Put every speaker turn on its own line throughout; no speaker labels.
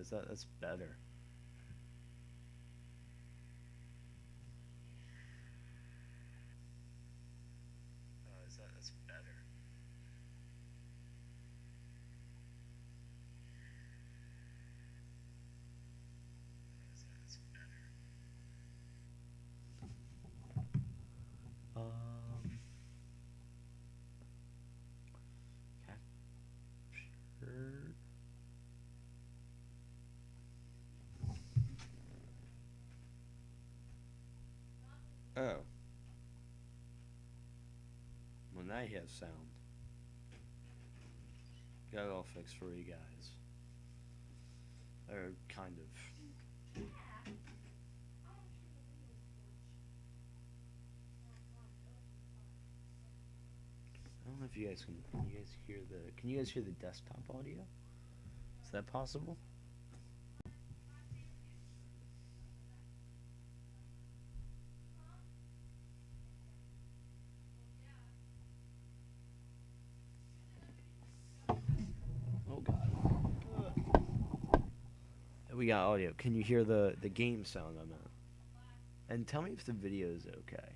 is that's better. That's better. That's better. Um, capture. Oh, well now he has sound. Got it all fixed for you guys. Or kind of. I don't know if you guys can. You guys hear the? Can you guys hear the desktop audio? Is that possible? Oh God. We got audio. Can you hear the game sound I'm at? And tell me if the video is okay.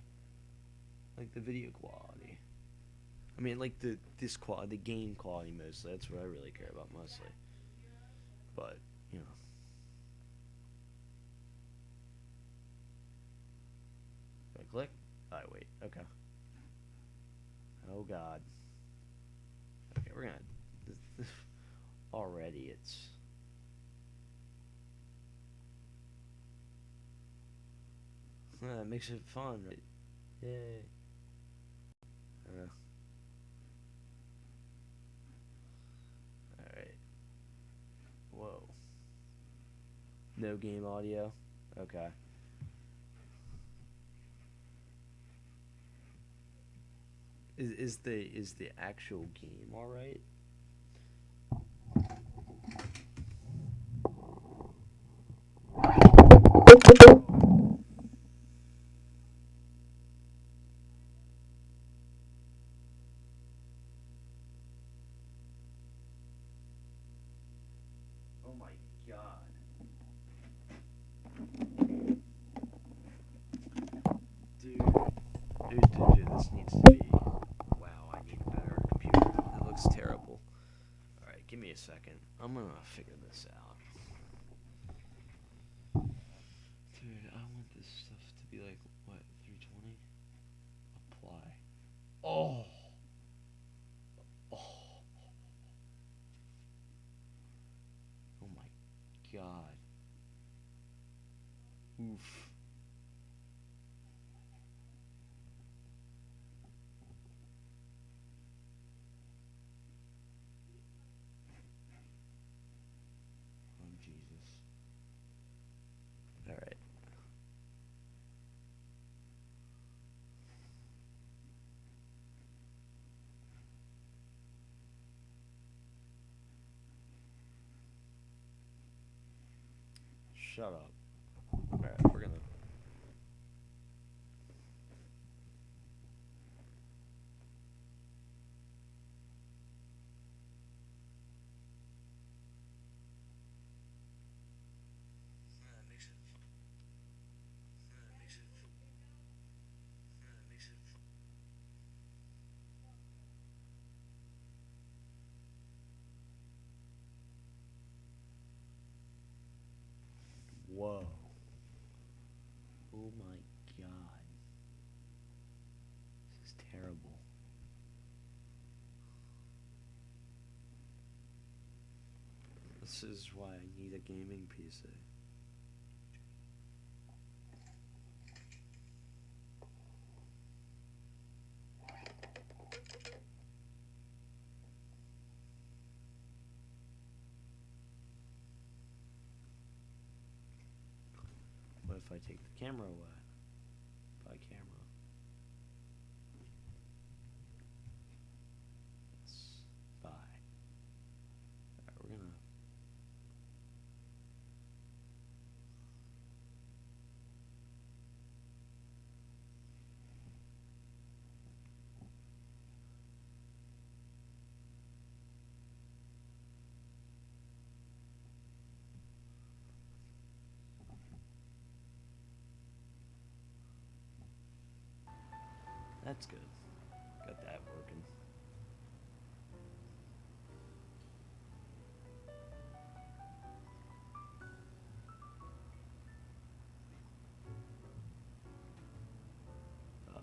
Like the video quality. I mean, like this quality, the game quality mostly. That's what I really care about mostly. But you know, if I click. I wait. Okay. Oh God. Okay, we're gonna. Already, it's. That makes it fun. Right? Yay. Uh, all right. Whoa. No game audio. Okay. Is the actual game all right? Oh my God. Dude, this needs to be. Wow, I need a better computer. It looks terrible. Alright, give me a second. I'm gonna figure this out. Dude, I want this stuff to be like, what, 320? Apply. Oh! Oh! Oh my God. Oof. Oh, Jesus. Alright. Shut up. Alright, we're gonna. That makes it. That makes it. That makes it. Whoa. Oh my God. This is terrible. This is why I need a gaming PC. What if I take the camera away? By camera. Yes. Bye. Alright, we're gonna. That's good. Got that working. Uh,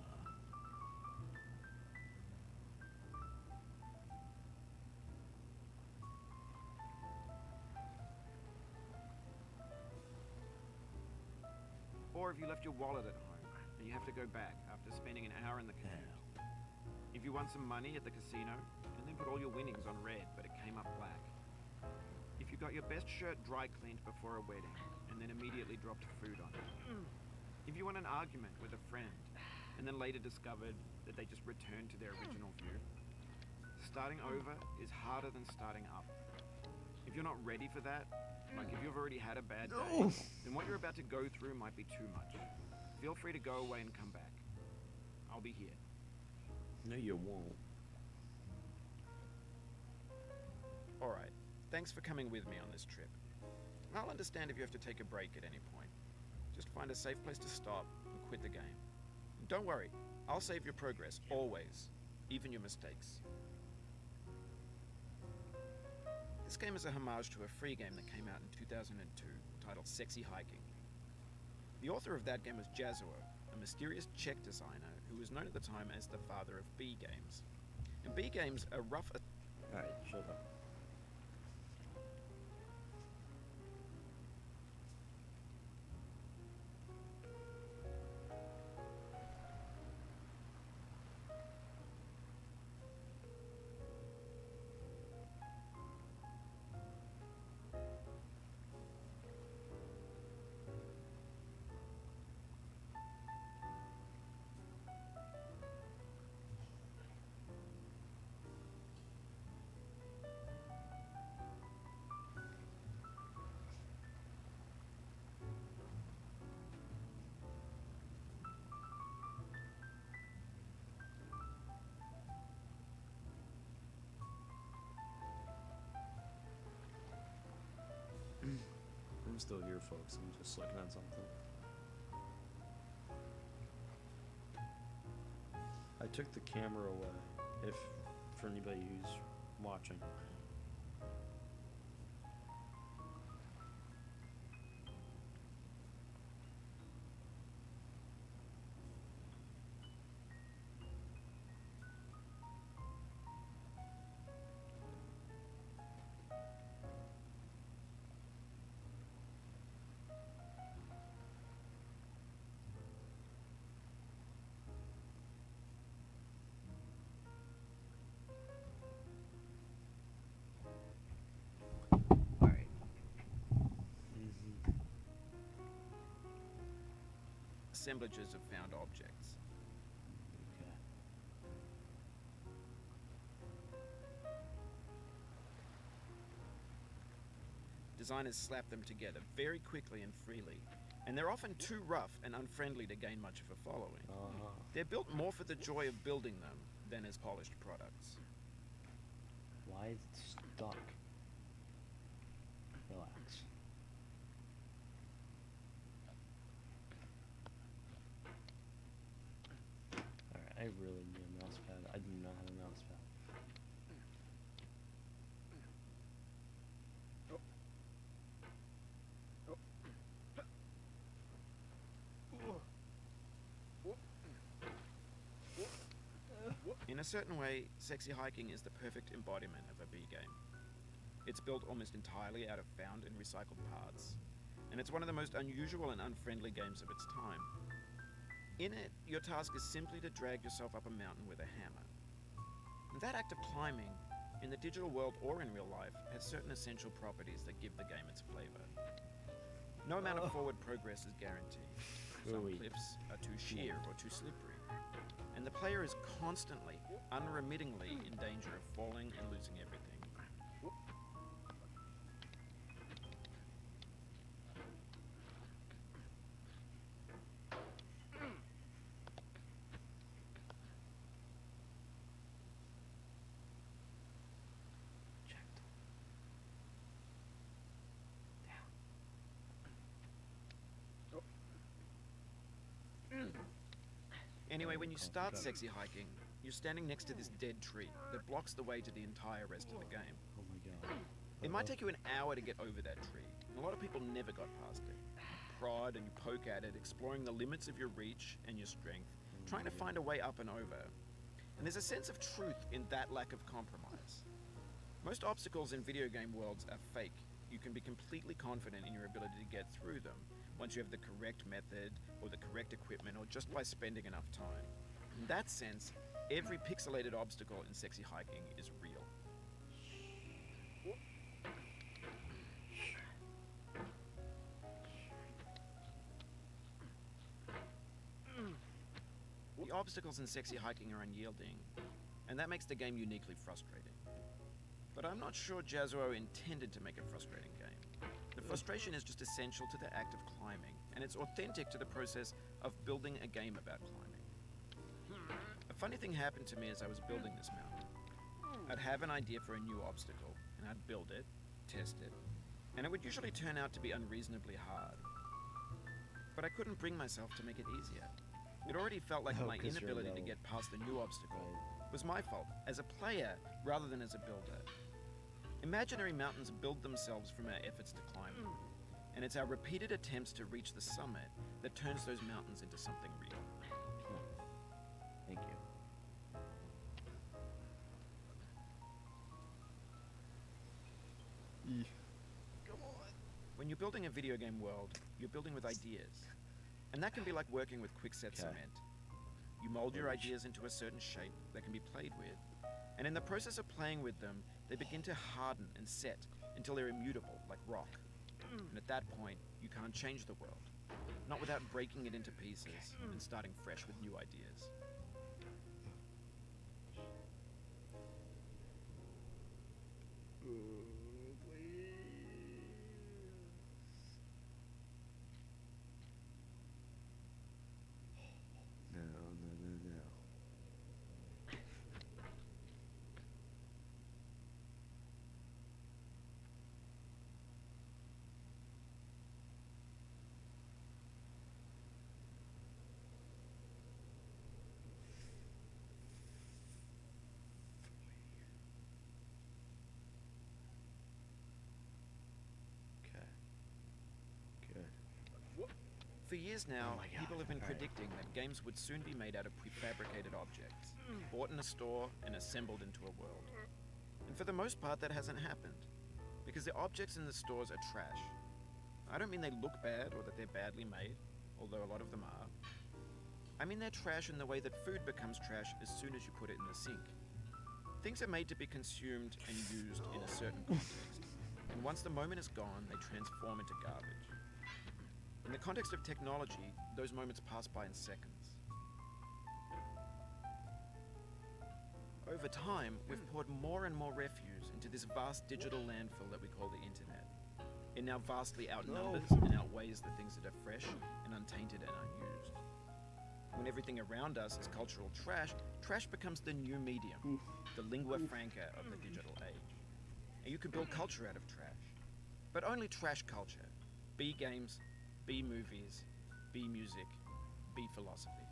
Or if you left your wallet at home and you have to go back after spending an hour in the commute. If you won some money at the casino and then put all your winnings on red but it came up black. If you got your best shirt dry cleaned before a wedding and then immediately dropped food on it. If you won an argument with a friend and then later discovered that they just returned to their original view. Starting over is harder than starting up. If you're not ready for that, like if you've already had a bad day, then what you're about to go through might be too much. Feel free to go away and come back. I'll be here.
no, you won't.
Alright, thanks for coming with me on this trip. I'll understand if you have to take a break at any point. Just find a safe place to stop and quit the game. And don't worry, I'll save your progress, always. Even your mistakes. This game is a homage to a free game that came out in 2002, titled Sexy Hiking. The author of that game was Jazuo, a mysterious Czech designer who was known at the time as the father of B games. And B games are rough...
Alright, shut up. I'm still here, folks. I'm just looking at something. I took the camera away, if for anybody who's watching. Alright.
assemblages of found objects.
Okay.
Designers slap them together very quickly and freely, and they're often too rough and unfriendly to gain much of a following. They're built more for the joy of building them than as polished products.
Why is it stuck? Relax. Alright, I really need a mouse pad. I do not have a mouse pad.
In a certain way, Sexy Hiking is the perfect embodiment of a B game. It's built almost entirely out of found and recycled parts, and it's one of the most unusual and unfriendly games of its time. In it, your task is simply to drag yourself up a mountain with a hammer. And that act of climbing, in the digital world or in real life, has certain essential properties that give the game its flavor. No amount of forward progress is guaranteed. Some
Wait.
cliffs are too sheer or too slippery, and the player is constantly, unremittingly in danger of falling and losing everything.
Checked. Down.
Anyway, when you start
Complicated.
sexy hiking, you're standing next to this dead tree that blocks the way to the entire rest of the game.
Oh my god.
It might take you an hour to get over that tree, and a lot of people never got past it. You prod and you poke at it, exploring the limits of your reach and your strength, trying to find a way up and over. And there's a sense of truth in that lack of compromise. Most obstacles in video game worlds are fake. You can be completely confident in your ability to get through them once you have the correct method or the correct equipment or just by spending enough time. In that sense, every pixelated obstacle in sexy hiking is real. The obstacles in sexy hiking are unyielding, and that makes the game uniquely frustrating. But I'm not sure Jazzuo intended to make a frustrating game. The frustration is just essential to the act of climbing, and it's authentic to the process of building a game about climbing. A funny thing happened to me as I was building this mountain. I'd have an idea for a new obstacle, and I'd build it, test it, and it would usually turn out to be unreasonably hard. But I couldn't bring myself to make it easier. It already felt like
Oh,
my
'cause you're
inability to
low.
get past the new obstacle
Right.
was my fault, as a player rather than as a builder. Imaginary mountains build themselves from our efforts to climb them, and it's our repeated attempts to reach the summit that turns those mountains into something real.
Thank you. Come on.
When you're building a video game world, you're building with ideas. And that can be like working with quickset
Okay.
cement. You mold your ideas into a certain shape that can be played with. And in the process of playing with them, they begin to harden and set until they're immutable, like rock. And at that point, you can't change the world. Not without breaking it into pieces and starting fresh with new ideas.
No, no, no, no. Okay. Good.
For years now,
Oh my God,
people have been
alright.
predicting that games would soon be made out of prefabricated objects, bought in a store and assembled into a world. And for the most part, that hasn't happened, because the objects in the stores are trash. I don't mean they look bad or that they're badly made, although a lot of them are. I mean they're trash in the way that food becomes trash as soon as you put it in the sink. Things are made to be consumed and used in a certain context, and once the moment is gone, they transform into garbage. In the context of technology, those moments pass by in seconds. Over time, we've poured more and more refuse into this vast digital landfill that we call the internet. It now vastly outnumbers and outweighs the things that are fresh and untainted and unused. When everything around us is cultural trash, trash becomes the new medium, the lingua franca of the digital age. And you can build culture out of trash. But only trash culture. B games, B movies, B music, B philosophy.